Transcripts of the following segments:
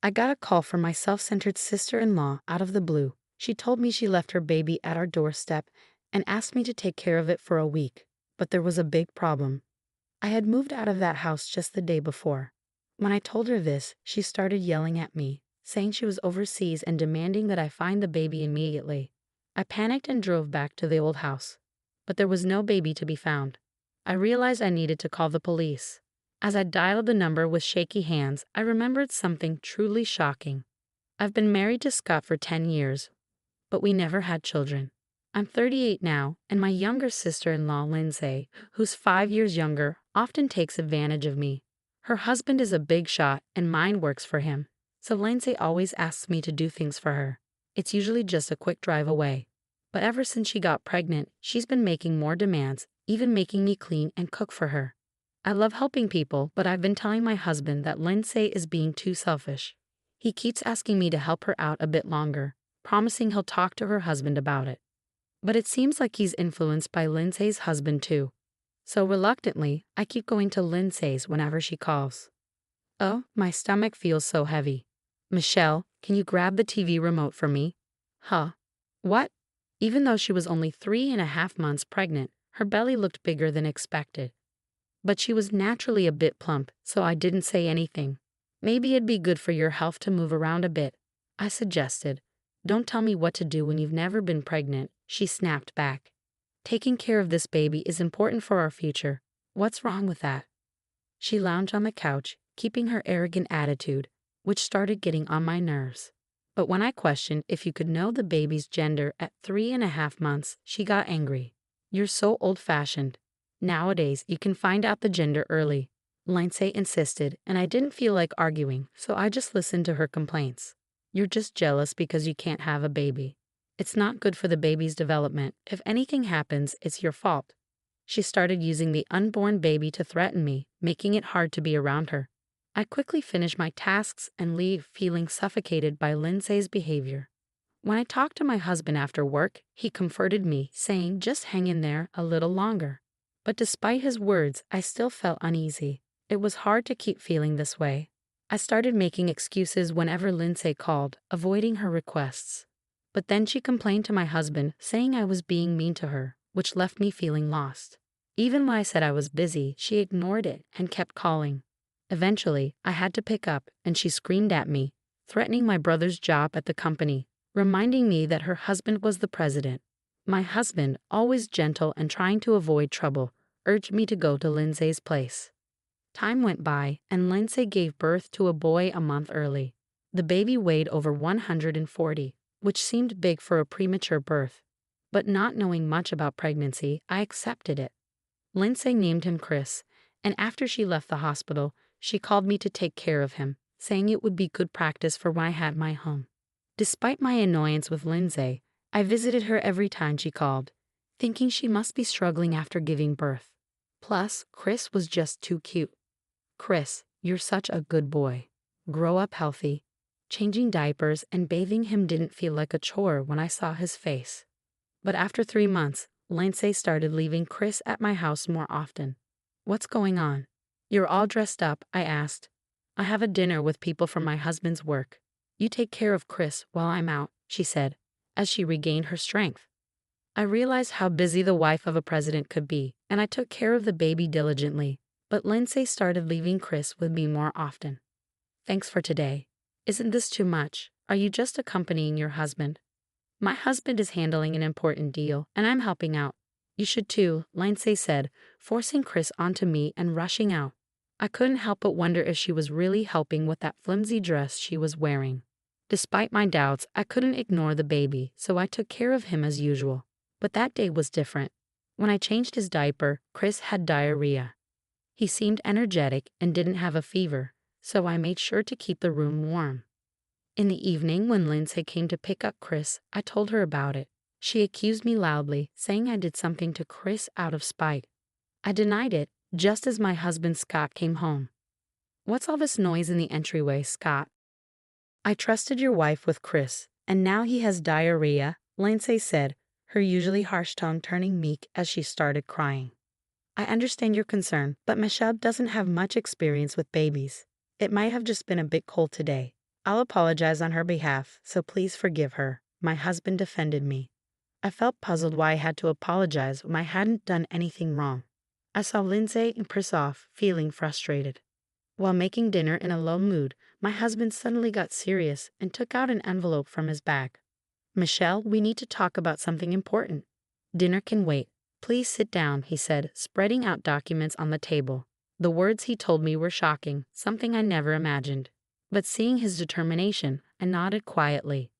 I got a call from my self-centered sister-in-law out of the blue. She told me she left her baby at our doorstep and asked me to take care of it for a week. But there was a big problem. I had moved out of that house just the day before. When I told her this, she started yelling at me, saying she was overseas and demanding that I find the baby immediately. I panicked and drove back to the old house. But there was no baby to be found. I realized I needed to call the police. As I dialed the number with shaky hands, I remembered something truly shocking. I've been married to Scott for 10 years, but we never had children. I'm 38 now, and my younger sister-in-law, Lindsay, who's 5 years younger, often takes advantage of me. Her husband is a big shot, and mine works for him. So Lindsay always asks me to do things for her. It's usually just a quick drive away. But ever since she got pregnant, she's been making more demands, even making me clean and cook for her. I love helping people, but I've been telling my husband that Lindsay is being too selfish. He keeps asking me to help her out a bit longer, promising he'll talk to her husband about it. But it seems like he's influenced by Lindsay's husband too. So reluctantly, I keep going to Lindsay's whenever she calls. Oh, my stomach feels so heavy. Michelle, can you grab the TV remote for me? Huh? What? Even though she was only 3.5 months pregnant, her belly looked bigger than expected. But she was naturally a bit plump, so I didn't say anything. Maybe it'd be good for your health to move around a bit, I suggested. Don't tell me what to do when you've never been pregnant, she snapped back. Taking care of this baby is important for our future. What's wrong with that? She lounged on the couch, keeping her arrogant attitude, which started getting on my nerves. But when I questioned if you could know the baby's gender at 3.5 months, she got angry. You're so old-fashioned. Nowadays, you can find out the gender early, Lindsay insisted, and I didn't feel like arguing, so I just listened to her complaints. You're just jealous because you can't have a baby. It's not good for the baby's development. If anything happens, it's your fault. She started using the unborn baby to threaten me, making it hard to be around her. I quickly finished my tasks and leave feeling suffocated by Lindsay's behavior. When I talked to my husband after work, he comforted me, saying just hang in there a little longer. But despite his words, I still felt uneasy. It was hard to keep feeling this way. I started making excuses whenever Lindsay called, avoiding her requests. But then she complained to my husband, saying I was being mean to her, which left me feeling lost. Even when I said I was busy, she ignored it and kept calling. Eventually, I had to pick up, and she screamed at me, threatening my brother's job at the company, reminding me that her husband was the president. My husband, always gentle and trying to avoid trouble, urged me to go to Lindsay's place. Time went by, and Lindsay gave birth to a boy a month early. The baby weighed over 140, which seemed big for a premature birth. But not knowing much about pregnancy, I accepted it. Lindsay named him Chris, and after she left the hospital, she called me to take care of him, saying it would be good practice for when I had my home. Despite my annoyance with Lindsay, I visited her every time she called, thinking she must be struggling after giving birth. Plus, Chris was just too cute. Chris, you're such a good boy. Grow up healthy. Changing diapers and bathing him didn't feel like a chore when I saw his face. But after 3 months, Lindsay started leaving Chris at my house more often. What's going on? You're all dressed up, I asked. I have a dinner with people from my husband's work. You take care of Chris while I'm out, she said, as she regained her strength. I realized how busy the wife of a president could be, and I took care of the baby diligently. But Lindsay started leaving Chris with me more often. Thanks for today. Isn't this too much? Are you just accompanying your husband? My husband is handling an important deal, and I'm helping out. You should too, Lindsay said, forcing Chris onto me and rushing out. I couldn't help but wonder if she was really helping with that flimsy dress she was wearing. Despite my doubts, I couldn't ignore the baby, so I took care of him as usual. But that day was different. When I changed his diaper, Chris had diarrhea. He seemed energetic and didn't have a fever, so I made sure to keep the room warm. In the evening, when Lindsay came to pick up Chris, I told her about it. She accused me loudly, saying I did something to Chris out of spite. I denied it, just as my husband Scott came home. What's all this noise in the entryway, Scott? I trusted your wife with Chris, and now he has diarrhea, Lindsay said, her usually harsh tone turning meek as she started crying. I understand your concern, but Michelle doesn't have much experience with babies. It might have just been a bit cold today. I'll apologize on her behalf, so please forgive her. My husband defended me. I felt puzzled why I had to apologize when I hadn't done anything wrong. I saw Lindsay and Chris off, feeling frustrated. While making dinner in a low mood, my husband suddenly got serious and took out an envelope from his bag. Michelle, we need to talk about something important. Dinner can wait. Please sit down, he said, spreading out documents on the table. The words he told me were shocking, something I never imagined. But seeing his determination, I nodded quietly.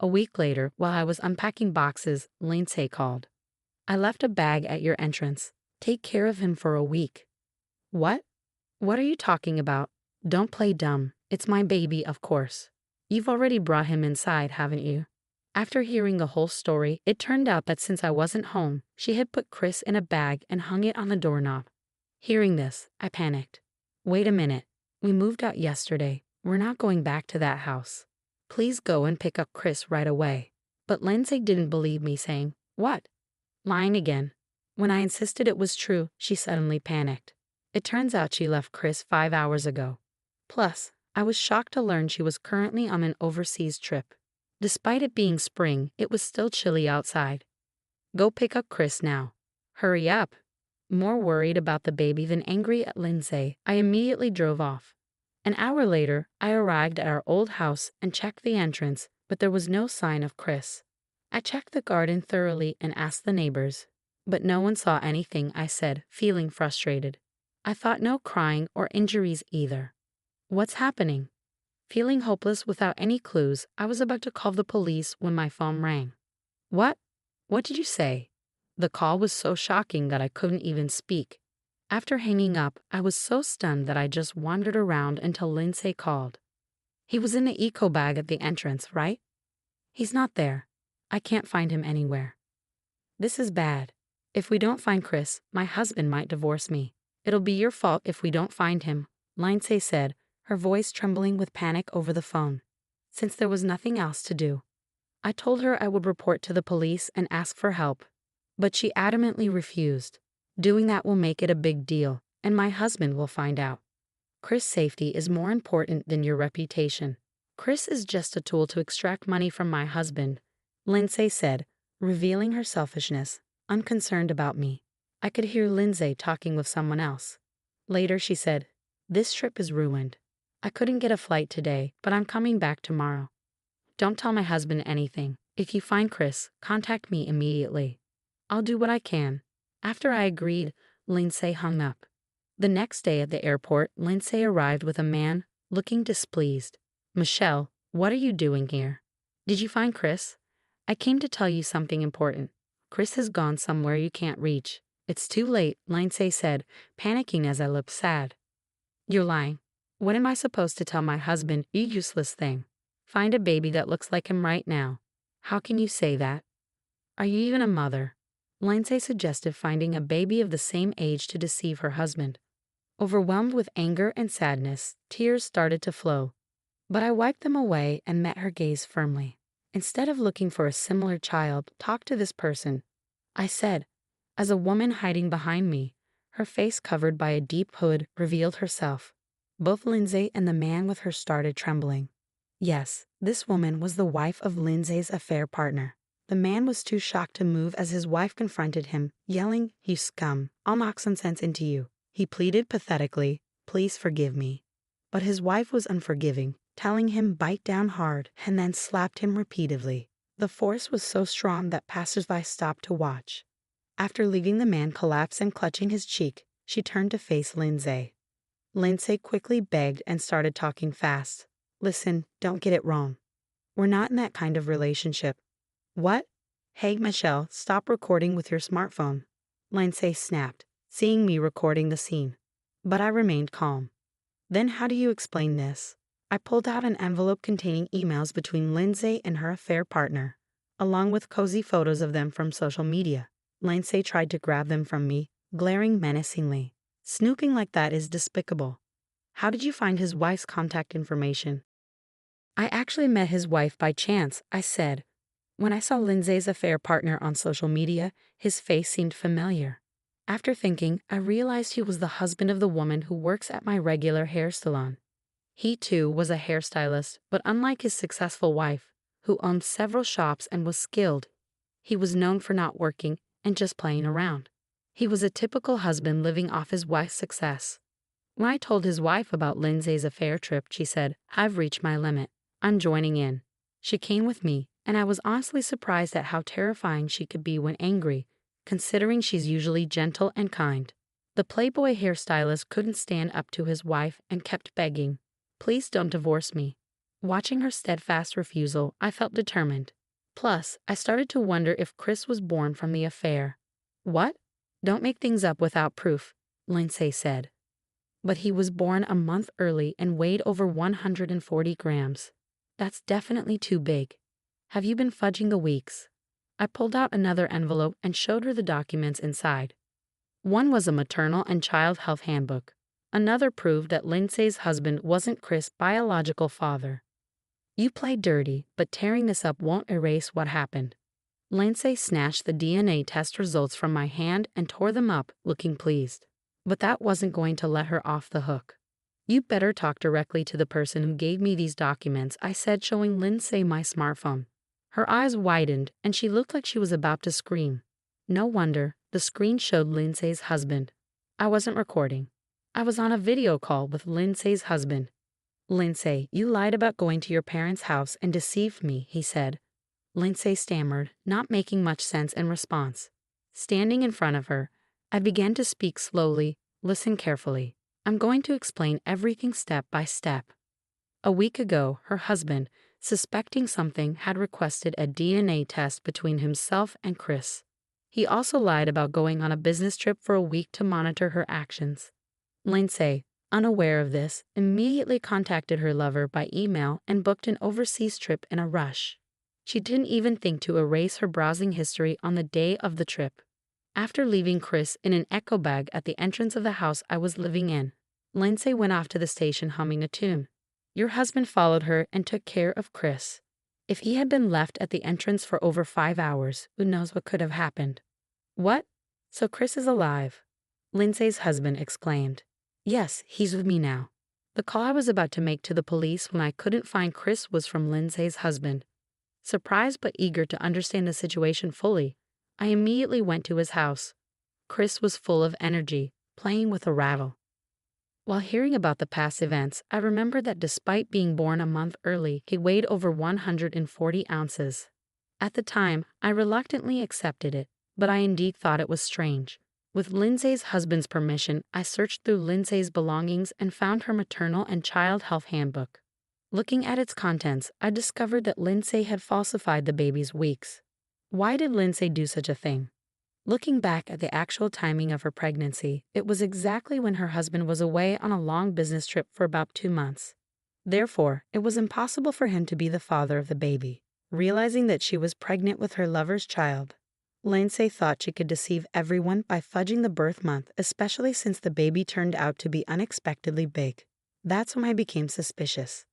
A week later, while I was unpacking boxes, Lindsay called. I left a bag at your entrance. Take care of him for a week. What? What are you talking about? Don't play dumb. It's my baby, of course. You've already brought him inside, haven't you? After hearing the whole story, it turned out that since I wasn't home, she had put Chris in a bag and hung it on the doorknob. Hearing this, I panicked. Wait a minute. We moved out yesterday. We're not going back to that house. Please go and pick up Chris right away. But Lindsay didn't believe me, saying, What? Lying again. When I insisted it was true, she suddenly panicked. It turns out she left Chris 5 hours ago. Plus, I was shocked to learn she was currently on an overseas trip. Despite it being spring, it was still chilly outside. Go pick up Chris now. Hurry up. More worried about the baby than angry at Lindsay, I immediately drove off. An hour later, I arrived at our old house and checked the entrance, but there was no sign of Chris. I checked the garden thoroughly and asked the neighbors, but no one saw anything, I said, feeling frustrated. I thought no crying or injuries either. What's happening? Feeling hopeless without any clues, I was about to call the police when my phone rang. What? What did you say? The call was so shocking that I couldn't even speak. After hanging up, I was so stunned that I just wandered around until Lindsay called. He was in the eco bag at the entrance, right? He's not there. I can't find him anywhere. This is bad. If we don't find Chris, my husband might divorce me. It'll be your fault if we don't find him, Lindsay said, her voice trembling with panic over the phone. Since there was nothing else to do, I told her I would report to the police and ask for help, but she adamantly refused. Doing that will make it a big deal, and my husband will find out. Chris' safety is more important than your reputation. Chris is just a tool to extract money from my husband, Lindsay said, revealing her selfishness, unconcerned about me. I could hear Lindsay talking with someone else. Later she said, This trip is ruined. I couldn't get a flight today, but I'm coming back tomorrow. Don't tell my husband anything. If you find Chris, contact me immediately. I'll do what I can. After I agreed, Lindsay hung up. The next day at the airport, Lindsay arrived with a man, looking displeased. Michelle, what are you doing here? Did you find Chris? I came to tell you something important. Chris has gone somewhere you can't reach. It's too late, Lindsay said, panicking as I looked sad. You're lying. What am I supposed to tell my husband, you useless thing? Find a baby that looks like him right now. How can you say that? Are you even a mother? Lindsay suggested finding a baby of the same age to deceive her husband. Overwhelmed with anger and sadness, tears started to flow. But I wiped them away and met her gaze firmly. Instead of looking for a similar child, talk to this person, I said, as a woman hiding behind me, her face covered by a deep hood, revealed herself. Both Lindsay and the man with her started trembling. Yes, this woman was the wife of Lindsay's affair partner. The man was too shocked to move as his wife confronted him, yelling, You scum, I'll knock some sense into you. He pleaded pathetically, Please forgive me. But his wife was unforgiving, telling him bite down hard, and then slapped him repeatedly. The force was so strong that passersby stopped to watch. After leaving the man collapse and clutching his cheek, she turned to face Lindsay. Lindsay quickly begged and started talking fast. Listen, don't get it wrong. We're not in that kind of relationship. What? Hey, Michelle, stop recording with your smartphone. Lindsay snapped, seeing me recording the scene. But I remained calm. Then how do you explain this? I pulled out an envelope containing emails between Lindsay and her affair partner, along with cozy photos of them from social media. Lindsay tried to grab them from me, glaring menacingly. Snooping like that is despicable. How did you find his wife's contact information? I actually met his wife by chance, I said. When I saw Lindsay's affair partner on social media, his face seemed familiar. After thinking, I realized he was the husband of the woman who works at my regular hair salon. He too was a hairstylist, but unlike his successful wife, who owned several shops and was skilled, he was known for not working and just playing around. He was a typical husband living off his wife's success. When I told his wife about Lindsay's affair trip, she said, "I've reached my limit. I'm joining in." She came with me, and I was honestly surprised at how terrifying she could be when angry, considering she's usually gentle and kind. The Playboy hairstylist couldn't stand up to his wife and kept begging, "Please don't divorce me." Watching her steadfast refusal, I felt determined. Plus, I started to wonder if Chris was born from the affair. "What? Don't make things up without proof," Lindsay said. "But he was born a month early and weighed over 140 grams. That's definitely too big. Have you been fudging the weeks?" I pulled out another envelope and showed her the documents inside. One was a maternal and child health handbook. Another proved that Lindsay's husband wasn't Chris' biological father. "You played dirty, but tearing this up won't erase what happened." Lindsay snatched the DNA test results from my hand and tore them up, looking pleased. But that wasn't going to let her off the hook. "You better talk directly to the person who gave me these documents," I said, showing Lindsay my smartphone. Her eyes widened, and she looked like she was about to scream. No wonder, the screen showed Lindsay's husband. I wasn't recording. I was on a video call with Lindsay's husband. "Lindsay, you lied about going to your parents' house and deceived me," he said. Lindsay stammered, not making much sense in response. Standing in front of her, I began to speak slowly, listen carefully. "I'm going to explain everything step by step." A week ago, her husband, suspecting something, had requested a DNA test between himself and Chris. He also lied about going on a business trip for a week to monitor her actions. Lindsay, unaware of this, immediately contacted her lover by email and booked an overseas trip in a rush. She didn't even think to erase her browsing history on the day of the trip. After leaving Chris in an echo bag at the entrance of the house I was living in, Lindsay went off to the station humming a tune. Your husband followed her and took care of Chris. If he had been left at the entrance for over 5 hours, who knows what could have happened. What? So Chris is alive? Lindsay's husband exclaimed. Yes, he's with me now. The call I was about to make to the police when I couldn't find Chris was from Lindsay's husband. Surprised but eager to understand the situation fully, I immediately went to his house. Chris was full of energy, playing with a rattle. While hearing about the past events, I remembered that despite being born a month early, he weighed over 140 ounces. At the time, I reluctantly accepted it, but I indeed thought it was strange. With Lindsay's husband's permission, I searched through Lindsay's belongings and found her maternal and child health handbook. Looking at its contents, I discovered that Lindsay had falsified the baby's weeks. Why did Lindsay do such a thing? Looking back at the actual timing of her pregnancy, it was exactly when her husband was away on a long business trip for about 2 months. Therefore, it was impossible for him to be the father of the baby. Realizing that she was pregnant with her lover's child, Lindsay thought she could deceive everyone by fudging the birth month, especially since the baby turned out to be unexpectedly big. That's when I became suspicious.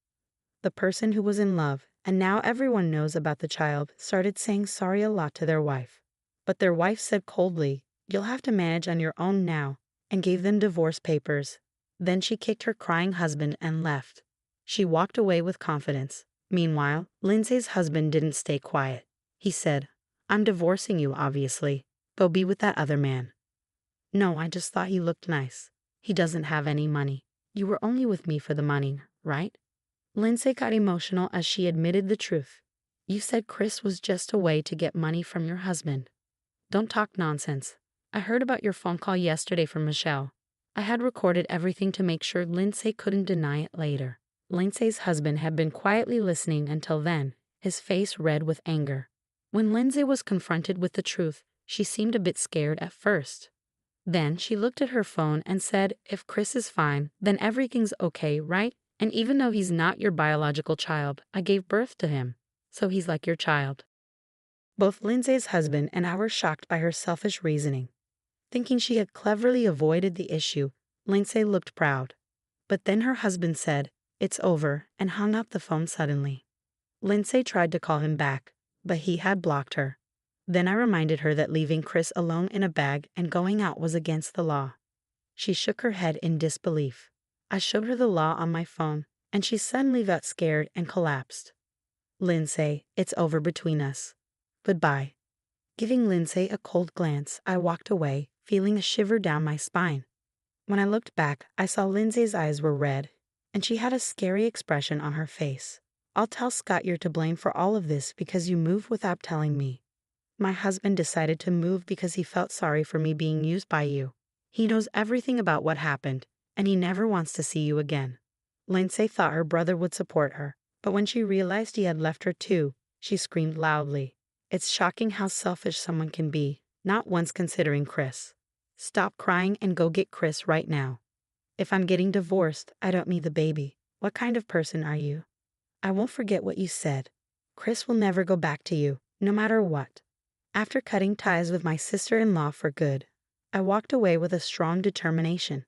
The person who was in love, and now everyone knows about the child, started saying sorry a lot to their wife. But their wife said coldly, "You'll have to manage on your own now," and gave them divorce papers. Then she kicked her crying husband and left. She walked away with confidence. Meanwhile, Lindsay's husband didn't stay quiet. He said, "I'm divorcing you, obviously. Go be with that other man." "No, I just thought he looked nice. He doesn't have any money. You were only with me for the money, right?" Lindsay got emotional as she admitted the truth. "You said Chris was just a way to get money from your husband." "Don't talk nonsense. I heard about your phone call yesterday from Michelle. I had recorded everything to make sure Lindsay couldn't deny it later." Lindsay's husband had been quietly listening until then, his face red with anger. When Lindsay was confronted with the truth, she seemed a bit scared at first. Then she looked at her phone and said, "If Chris is fine, then everything's okay, right? And even though he's not your biological child, I gave birth to him, so he's like your child." Both Lindsay's husband and I were shocked by her selfish reasoning. Thinking she had cleverly avoided the issue, Lindsay looked proud. But then her husband said, "It's over," and hung up the phone suddenly. Lindsay tried to call him back, but he had blocked her. Then I reminded her that leaving Chris alone in a bag and going out was against the law. She shook her head in disbelief. I showed her the law on my phone, and she suddenly got scared and collapsed. Lindsay, it's over between us. Goodbye. Giving Lindsay a cold glance, I walked away, feeling a shiver down my spine. When I looked back, I saw Lindsay's eyes were red, and she had a scary expression on her face. I'll tell Scott you're to blame for all of this because you moved without telling me. My husband decided to move because he felt sorry for me being used by you. He knows everything about what happened, and he never wants to see you again. Lindsay thought her brother would support her, but when she realized he had left her too, she screamed loudly. It's shocking how selfish someone can be, not once considering Chris. Stop crying and go get Chris right now. If I'm getting divorced, I don't need the baby. What kind of person are you? I won't forget what you said. Chris will never go back to you, no matter what. After cutting ties with my sister-in-law for good, I walked away with a strong determination.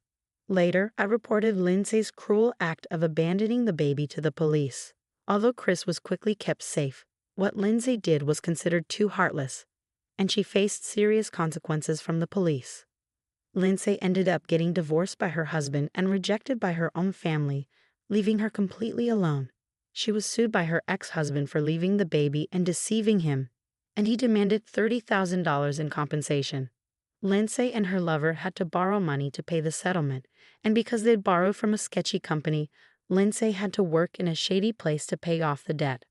Later, I reported Lindsay's cruel act of abandoning the baby to the police. Although Chris was quickly kept safe, what Lindsay did was considered too heartless, and she faced serious consequences from the police. Lindsay ended up getting divorced by her husband and rejected by her own family, leaving her completely alone. She was sued by her ex-husband for leaving the baby and deceiving him, and he demanded $30,000 in compensation. Lindsay and her lover had to borrow money to pay the settlement, and because they'd borrowed from a sketchy company, Lindsay had to work in a shady place to pay off the debt.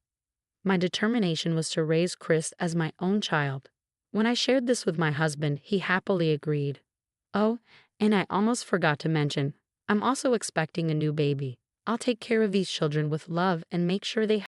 My determination was to raise Chris as my own child. When I shared this with my husband, he happily agreed. Oh, and I almost forgot to mention, I'm also expecting a new baby. I'll take care of these children with love and make sure they